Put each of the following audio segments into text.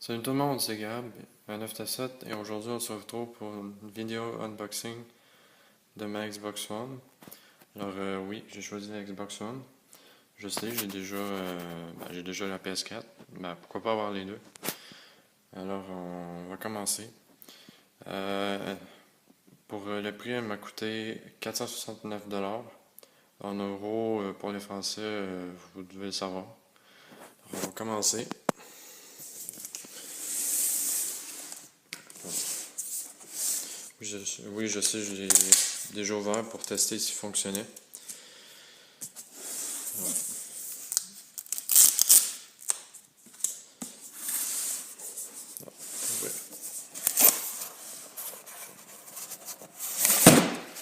Salut tout le monde, c'est Gab, à 9 et aujourd'hui on se retrouve pour une vidéo unboxing de ma Xbox One. Alors oui, j'ai choisi la Xbox One. Je sais, j'ai déjà la PS4, pourquoi pas avoir les deux. Alors on va commencer. Euh, pour le prix, elle m'a coûté 469$. En euros, pour les Français, vous devez le savoir. Alors, on va commencer. Oui, je sais, je l'ai déjà ouvert pour tester s'il fonctionnait. Ouais.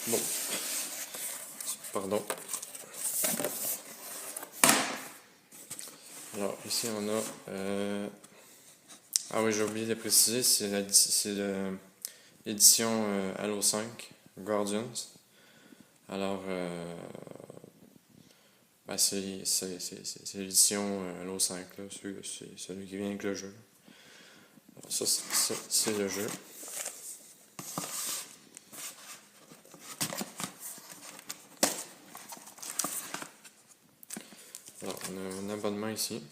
Bon, pardon. Alors, ici, on a... Ah oui, j'ai oublié de préciser, c'est l'édition Halo 5 Guardians. Alors, c'est l'édition Halo 5, là, c'est celui qui vient avec le jeu. Alors, ça, c'est le jeu. Alors, on a un abonnement ici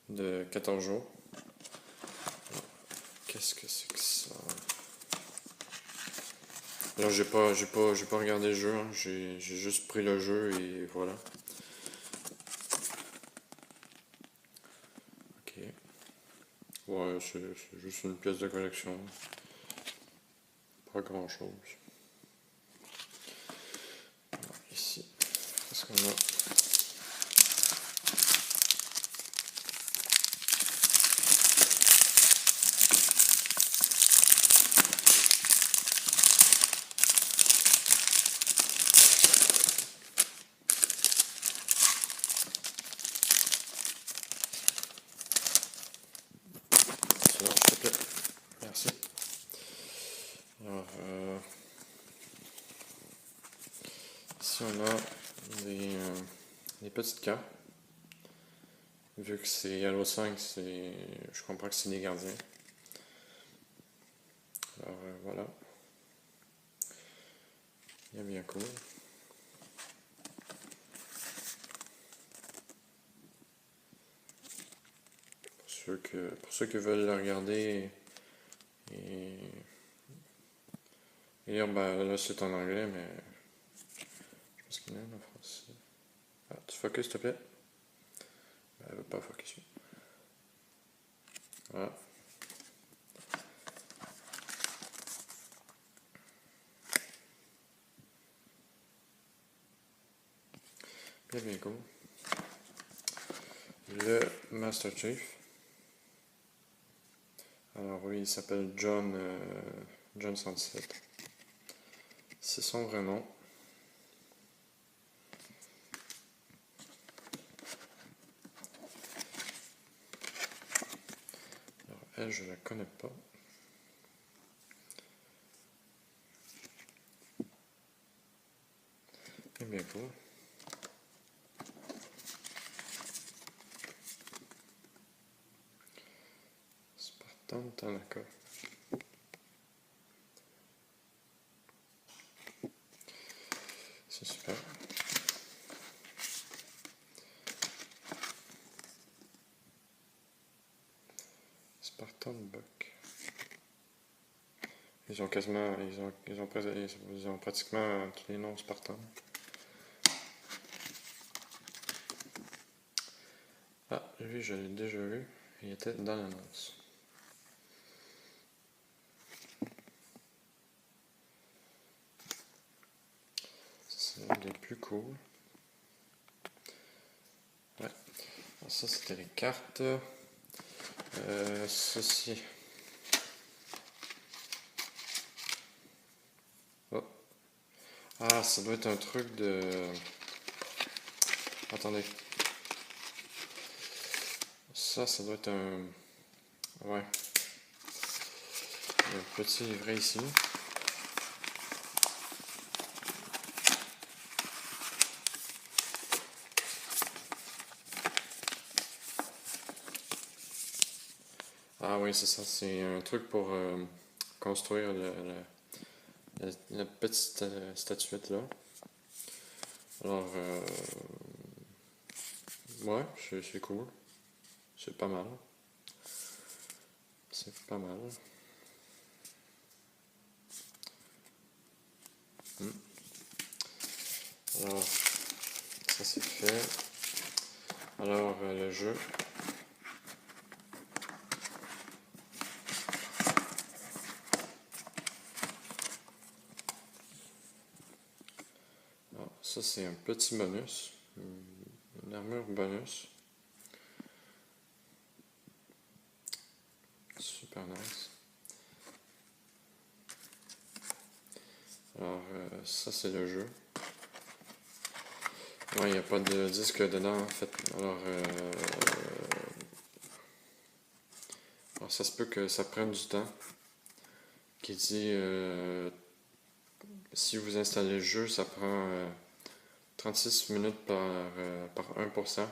de 14 jours. Qu'est-ce que c'est que ça? Alors, j'ai pas regardé le jeu, hein. J'ai juste pris le jeu et voilà. Ok. Ouais, c'est juste une pièce de collection. Pas grand chose. Ici, qu'est-ce qu'on a? Sinon, s'il te plaît. Merci. Alors, ici on a des petites cartes. Vu que c'est Halo 5, je comprends que c'est des gardiens. Alors voilà. Il est bien cool. Pour ceux qui veulent le regarder et lire, là c'est en anglais, mais je pense qu'il y en a en français. Ah, tu focus s'il te plaît? Elle veut pas focus. Voilà. Bien cool. Le Master Chief. Alors oui, il s'appelle John Sunset. C'est son vrai nom. Alors elle, je la connais pas. Bien cool. Spartan Tanaka. C'est super. Spartan Buck. Ils ont pratiquement tous les noms Spartan. Ah, lui, je l'ai déjà vu. Il était dans l'annonce. C'est les plus cool. Ouais. Alors ça, c'était les cartes. Ceci. Oh. Ah, ça doit être un truc de... Attendez. Ça doit être un... Ouais. Il y a un petit livret ici. Ah oui, c'est ça. C'est un truc pour construire la petite statuette là. Alors, ouais, c'est cool. C'est pas mal. C'est pas mal. Hmm. Alors, ça c'est fait. Alors, le jeu. Alors, ça c'est un petit bonus. Une armure bonus. Super nice. Alors, ça c'est le jeu. Ouais, il n'y a pas de disque dedans en fait. Alors ça se peut que ça prenne du temps. Qui dit si vous installez le jeu, ça prend 36 minutes par 1%.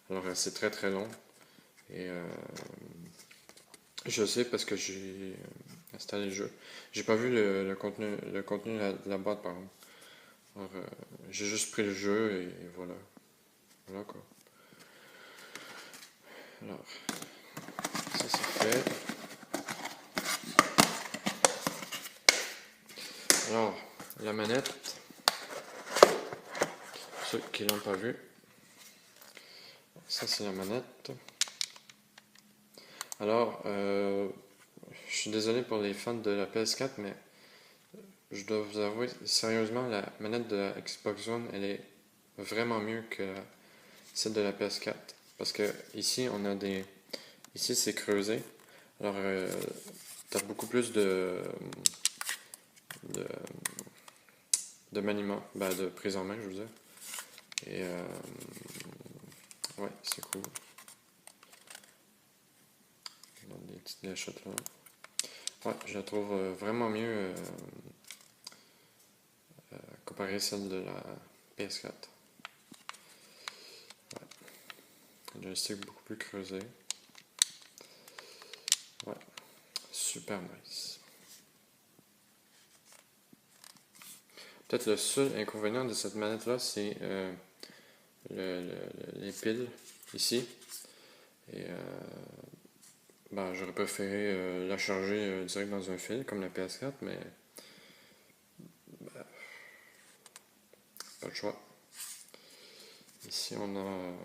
Alors c'est très très long. Et je sais parce que j'ai installé le jeu. J'ai pas vu le contenu de la boîte par exemple. Alors j'ai juste pris le jeu et voilà. Voilà quoi. Alors, ça c'est fait. Alors, la manette, ceux qui l'ont pas vu, ça c'est la manette. Alors, je suis désolé pour les fans de la PS4, mais je dois vous avouer, sérieusement, la manette de la Xbox One, elle est vraiment mieux que celle de la PS4. Parce que ici, on a des. Ici, c'est creusé. Alors, t'as beaucoup plus de, de maniement, ben, de prise en main, je veux dire. Et, ouais, c'est cool. On a des petites gâchettes là. Ouais, je la trouve vraiment mieux comparée à celle de la PS4. Ouais. Le joystick beaucoup plus creusé. Ouais, super nice. Peut-être le seul inconvénient de cette manette-là, c'est les piles ici. Et ben, j'aurais préféré la charger direct dans un fil comme la PS4, mais ben, pas le choix. Ici, on a une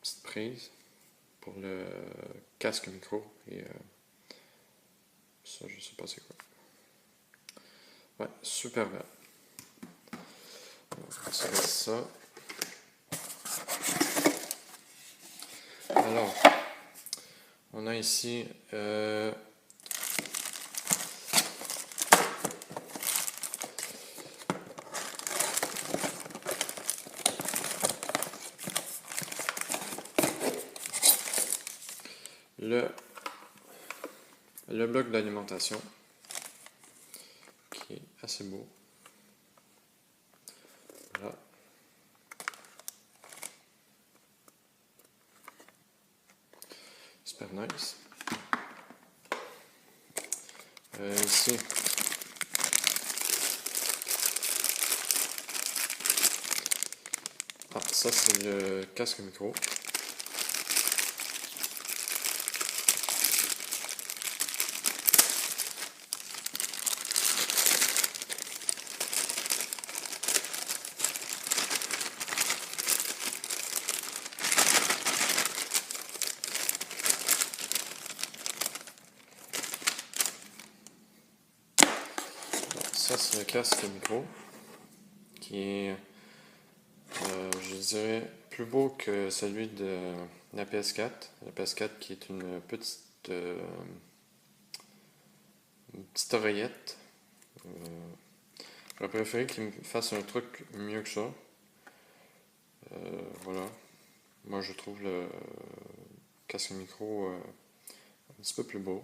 petite prise pour le casque micro et ça, je sais pas c'est quoi. Ouais, super belle. On va retirer ça. Alors, on a ici le bloc d'alimentation qui est assez beau. Voilà. Super nice. Ici, ça c'est le casque micro. Ça c'est le casque micro qui est, je dirais, plus beau que celui de la PS4. La PS4 qui est une petite oreillette. J'aurais préféré qu'il me fasse un truc mieux que ça. Voilà. Moi je trouve le casque micro un petit peu plus beau.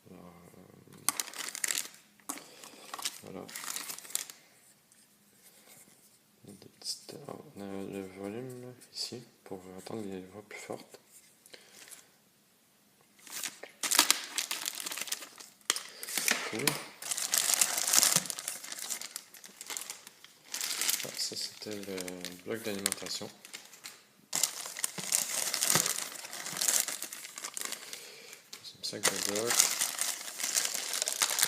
Alors, voilà. On a le volume là, ici pour entendre les voix plus fortes. Cool. Ah, ça c'était le bloc d'alimentation. C'est un sac de bloc.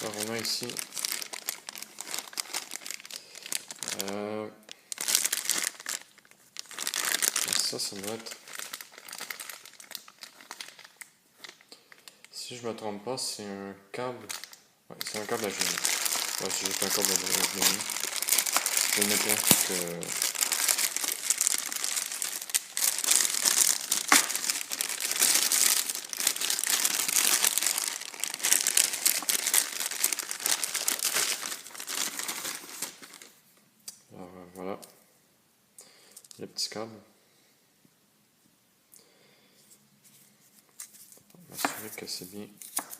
Alors on a ici ça doit être, si je me trompe pas, c'est un câble. Ouais, c'est un câble HDMI. Ouais, c'est juste un câble HDMI. Je vais mettre que alors voilà le petit câble. M'assurer que c'est bien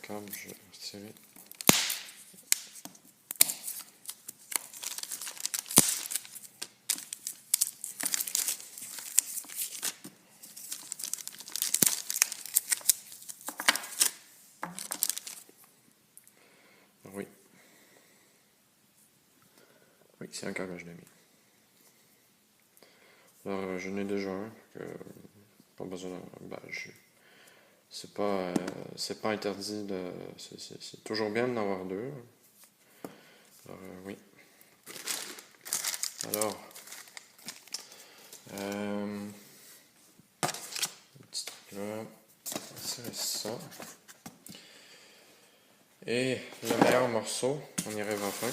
câble, je vais retirer. Oui. Oui, c'est un câble HDMI. Alors, j'en ai déjà un, que pas besoin de. C'est pas interdit de. C'est toujours bien d'en avoir deux. Alors, oui. Alors, un petit truc là. C'est ça. Et le meilleur morceau, on y arrive enfin.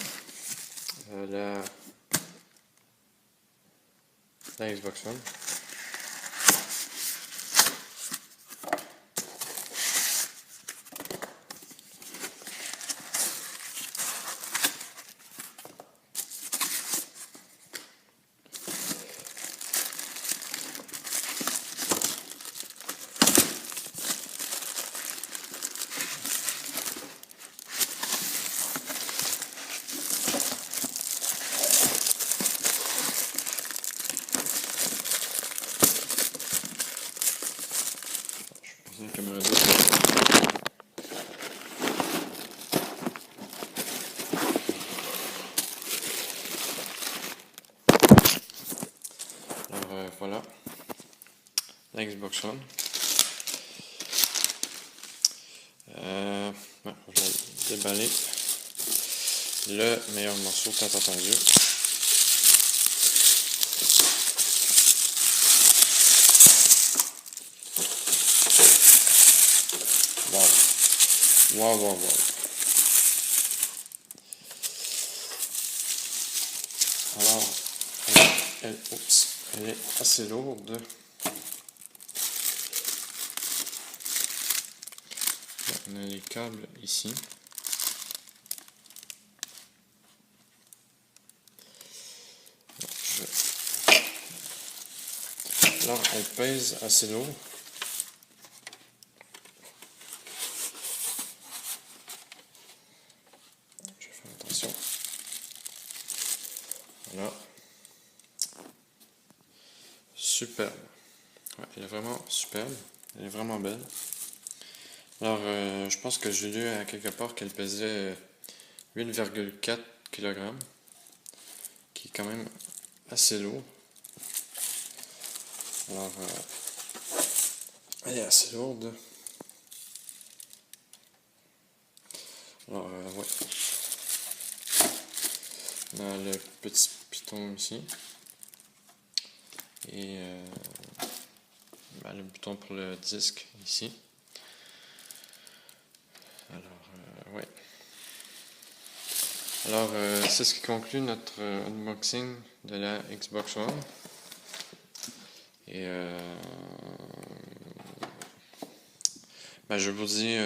La Xbox One. La caméra 2. Alors voilà, la Xbox One. Ouais, je vais déballer le meilleur morceau tant entendu. Wow, wow, wow. Alors, elle est assez lourde. On a les câbles ici. Alors, elle pèse assez lourd. Je vais faire attention. Voilà. Superbe. Ouais, elle est vraiment superbe. Elle est vraiment belle. Alors, je pense que j'ai lu à quelque part qu'elle pesait 8,4 kg, qui est quand même assez lourd. Alors, elle est assez lourde. Alors, ouais. On a le petit piton ici. Et le bouton pour le disque ici. Alors, ouais. Alors, c'est ce qui conclut notre unboxing de la Xbox One. Et je vous dis,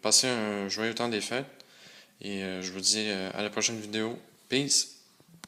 passez un joyeux temps des fêtes. Et je vous dis à la prochaine vidéo. Peace!